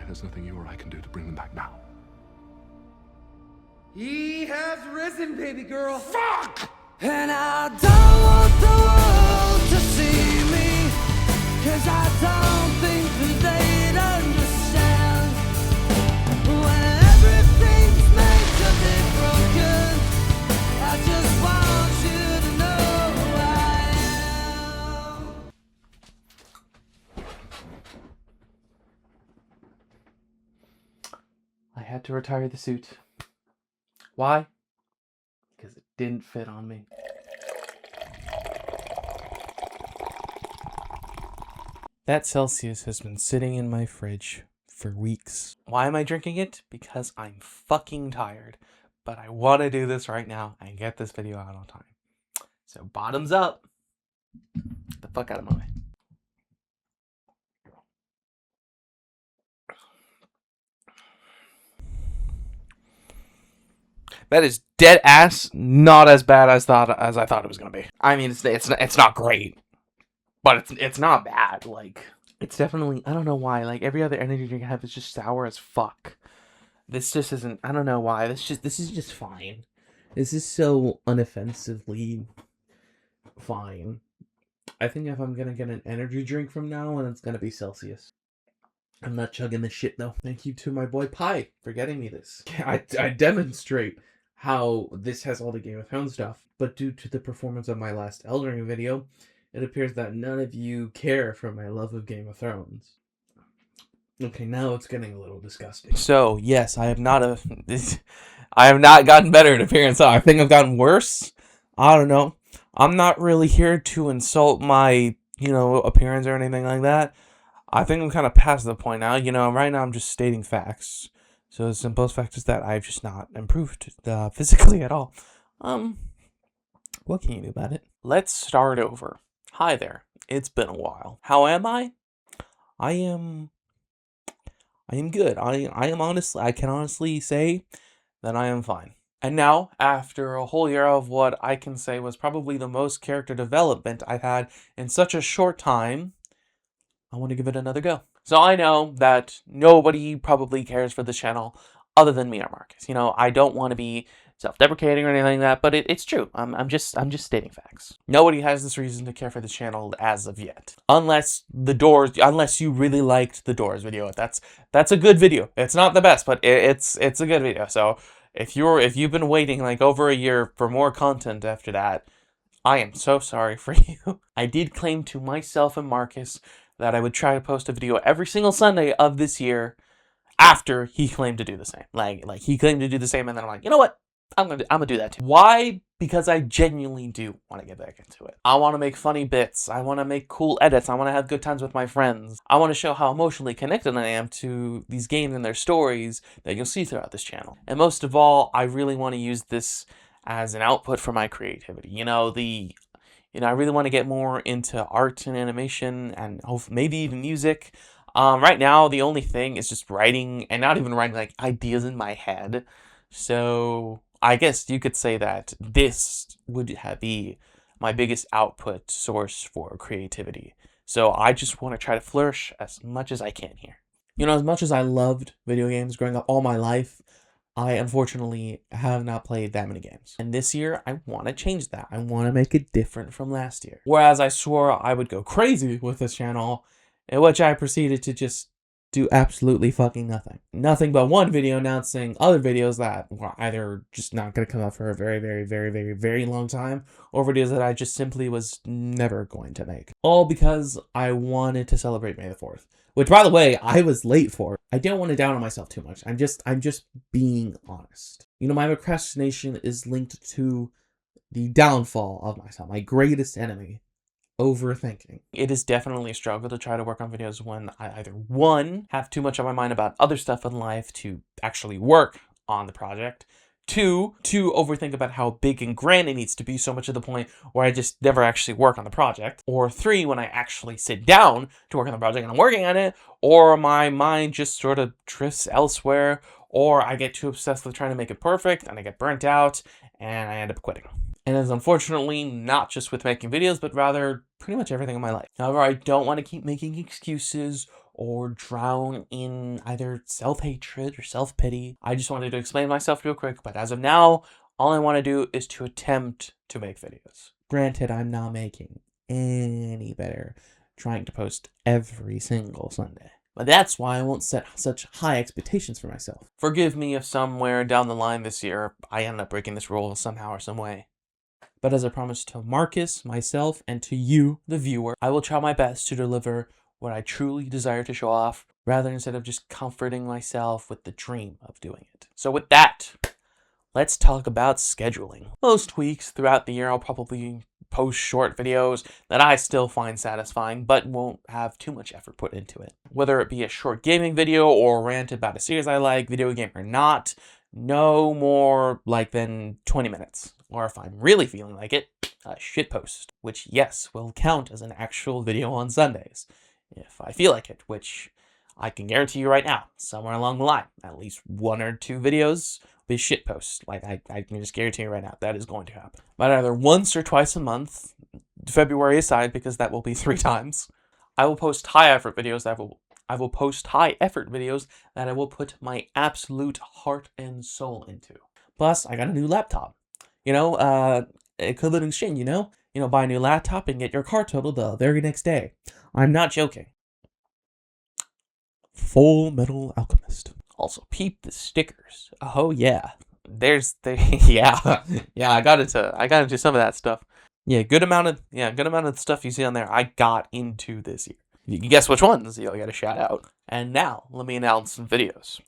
There's nothing you or I can do to bring them back now. He has risen, baby girl. Fuck! And I don't want the world to see me, 'cause I don't think that they'd understand. When everything's made to be broken, I just want you to know who I am. I had to retire the suit. Why? Because it didn't fit on me. That Celsius has been sitting in my fridge for weeks. Why am I drinking it? Because I'm fucking tired. But I want to do this right now and get this video out on time. So bottoms up. Get the fuck out of my way. That is dead ass not as bad as I thought it was gonna be. I mean, it's not great, but it's not bad. Like, it's definitely, I don't know why. Like, every other energy drink I have is just sour as fuck. This just isn't. I don't know why. This is just fine. This is so unoffensively fine. I think if I'm gonna get an energy drink from now on, it's gonna be Celsius. I'm not chugging this shit though. Thank you to my boy Pi for getting me this. I demonstrate how this has all the Game of Thrones stuff, but due to the performance of my last Elden Ring video, it appears that none of you care for my love of Game of Thrones. Okay, now it's getting a little disgusting. So, yes, I have not gotten better at appearance. I think I've gotten worse. I don't know. I'm not really here to insult my, appearance or anything like that. I think I'm kind of past the point now. Right now I'm just stating facts. So the simplest fact is that I've just not improved physically at all. What can you do about it? Let's start over. Hi there. It's been a while. How am I? I am good. I can honestly say that I am fine. And now, after a whole year of what I can say was probably the most character development I've had in such a short time, I want to give it another go. So I know that nobody probably cares for this channel other than me or Marcus. I don't want to be self-deprecating or anything like that, but it's true. I'm just stating facts. Nobody has this reason to care for this channel as of yet. Unless you really liked the Doors video. That's a good video. It's not the best, but it's a good video. So if you've been waiting like over a year for more content after that, I am so sorry for you. I did claim to myself and Marcus that I would try to post a video every single Sunday of this year after he claimed to do the same. Like he claimed to do the same, and then I'm like, you know what? I'm gonna do that too. Why? Because I genuinely do want to get back into it. I want to make funny bits. I want to make cool edits. I want to have good times with my friends. I want to show how emotionally connected I am to these games and their stories that you'll see throughout this channel. And most of all, I really want to use this as an output for my creativity. I really want to get more into art and animation and maybe even music. Right now, the only thing is just writing, and not even writing, like ideas in my head. So I guess you could say that this would be my biggest output source for creativity. So I just want to try to flourish as much as I can here. As much as I loved video games growing up all my life, I unfortunately have not played that many games. And this year, I want to change that. I want to make it different from last year. Whereas I swore I would go crazy with this channel, in which I proceeded to just do absolutely fucking nothing. Nothing but one video announcing other videos that were either just not going to come out for a very, very, very, very, very long time, or videos that I just simply was never going to make. All because I wanted to celebrate May the 4th. Which, by the way, I was late for. I don't want to down on myself too much. I'm just being honest. My procrastination is linked to the downfall of myself, my greatest enemy, overthinking. It is definitely a struggle to try to work on videos when I either, one, have too much on my mind about other stuff in life to actually work on the project, two, overthink about how big and grand it needs to be, so much to the point where I just never actually work on the project. Or three, when I actually sit down to work on the project and I'm working on it, or my mind just sort of drifts elsewhere, or I get too obsessed with trying to make it perfect and I get burnt out and I end up quitting. And it's unfortunately not just with making videos, but rather pretty much everything in my life. However, I don't want to keep making excuses or drown in either self-hatred or self-pity. I just wanted to explain myself real quick, but as of now, all I want to do is to attempt to make videos. Granted, I'm not making any better trying to post every single Sunday. But that's why I won't set such high expectations for myself. Forgive me if somewhere down the line this year, I end up breaking this rule somehow or some way. But as I promised to Marcus, myself, and to you, the viewer, I will try my best to deliver what I truly desire to show off, rather instead of just comforting myself with the dream of doing it. So with that, let's talk about scheduling. Most weeks throughout the year, I'll probably post short videos that I still find satisfying, but won't have too much effort put into it. Whether it be a short gaming video or a rant about a series I like, video game or not, no more than 20 minutes. Or if I'm really feeling like it, a shitpost, which yes, will count as an actual video on Sundays. If I feel like it, which I can guarantee you right now, somewhere along the line, at least 1 or 2 videos be shitposts. I can just guarantee you right now, that is going to happen. But either once or twice a month, February aside, because that will be 3 times, I will post high effort videos I will post high effort videos that I will put my absolute heart and soul into. Plus, I got a new laptop. Equivalent exchange, buy a new laptop and get your car totaled the very next day. I'm not joking. Full Metal Alchemist. Also, peep the stickers. Oh yeah, yeah. I got into some of that stuff. Yeah, good amount of stuff you see on there. I got into this year. You can guess which ones. You'll get a shout out. And now let me announce some videos.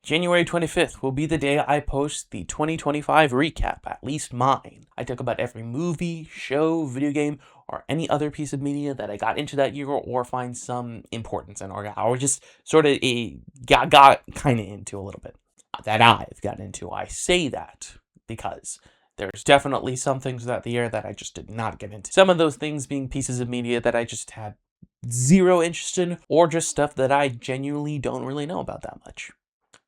January 25th will be the day I post the 2025 recap, at least mine. I talk about every movie, show, video game, or any other piece of media that I got into that year or find some importance in, or just sort of got kind of into a little bit. That I've gotten into. I say that because there's definitely some things throughout the year that I just did not get into. Some of those things being pieces of media that I just had zero interest in, or just stuff that I genuinely don't really know about that much.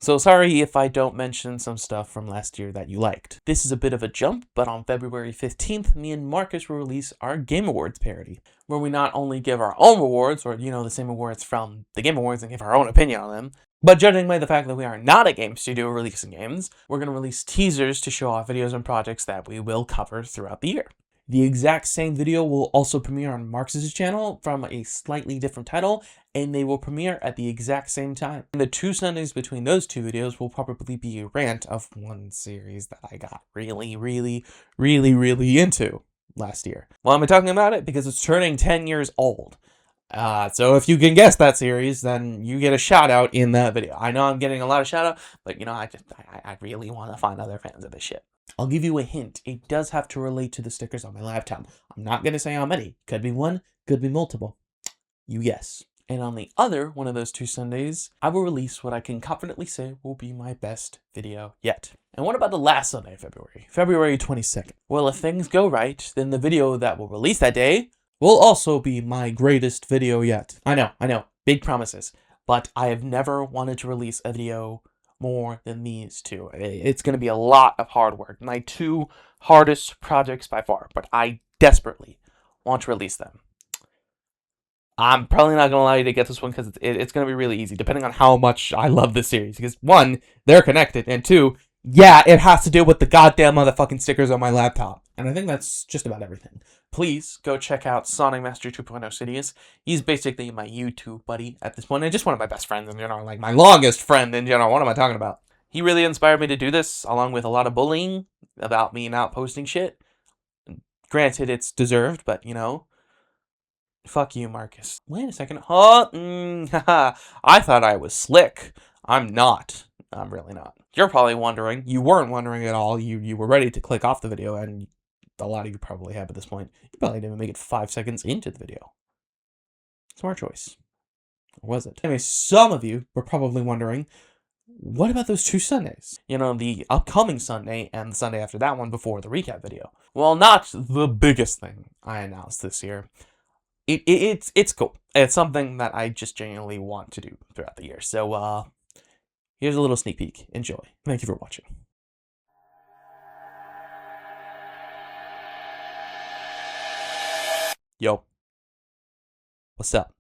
So sorry if I don't mention some stuff from last year that you liked. This is a bit of a jump, but on February 15th, me and Marcus will release our Game Awards parody, where we not only give our own awards, or the same awards from the Game Awards and give our own opinion on them, but judging by the fact that we are not a game studio releasing games, we're going to release teasers to show off videos and projects that we will cover throughout the year. The exact same video will also premiere on Marcus's channel from a slightly different title, and they will premiere at the exact same time. And the 2 Sundays between those 2 videos will probably be a rant of one series that I got really into last year. Well, I'm talking about it because it's turning 10 years old. So if you can guess that series, then you get a shout out in that video. I know I'm getting a lot of shout out, but I really want to find other fans of this shit. I'll give you a hint. It does have to relate to the stickers on my laptop. I'm not going to say how many. Could be 1, could be multiple. You guess. And on the other one of those 2 Sundays, I will release what I can confidently say will be my best video yet. And what about the last Sunday of February? February 22nd. Well, if things go right, then the video that will release that day will also be my greatest video yet. I know. Big promises. But I have never wanted to release a video more than these 2. It's going to be a lot of hard work. My 2 hardest projects by far, but I desperately want to release them. I'm probably not going to allow you to get this one because it's going to be really easy, depending on how much I love this series. Because 1, they're connected, and 2, yeah, it has to do with the goddamn motherfucking stickers on my laptop. And I think that's just about everything. Please go check out Sonic Master 2.0 Sidious. He's basically my YouTube buddy at this point, and just one of my best friends in general, my longest friend in general. What am I talking about? He really inspired me to do this, along with a lot of bullying about me not posting shit. Granted, it's deserved, but fuck you, Marcus. Wait a second. I thought I was slick. I'm not. I'm really not. You're probably wondering. You weren't wondering at all. You were ready to click off the video, and a lot of you probably have at this point. You probably didn't even make it 5 seconds into the video. Smart choice. Or was it? Anyway, some of you were probably wondering, what about those 2 Sundays? The upcoming Sunday and the Sunday after that one before the recap video. Well, not the biggest thing I announced this year. It's cool. It's something that I just genuinely want to do throughout the year. So, here's a little sneak peek. Enjoy. Thank you for watching. Yo. What's up?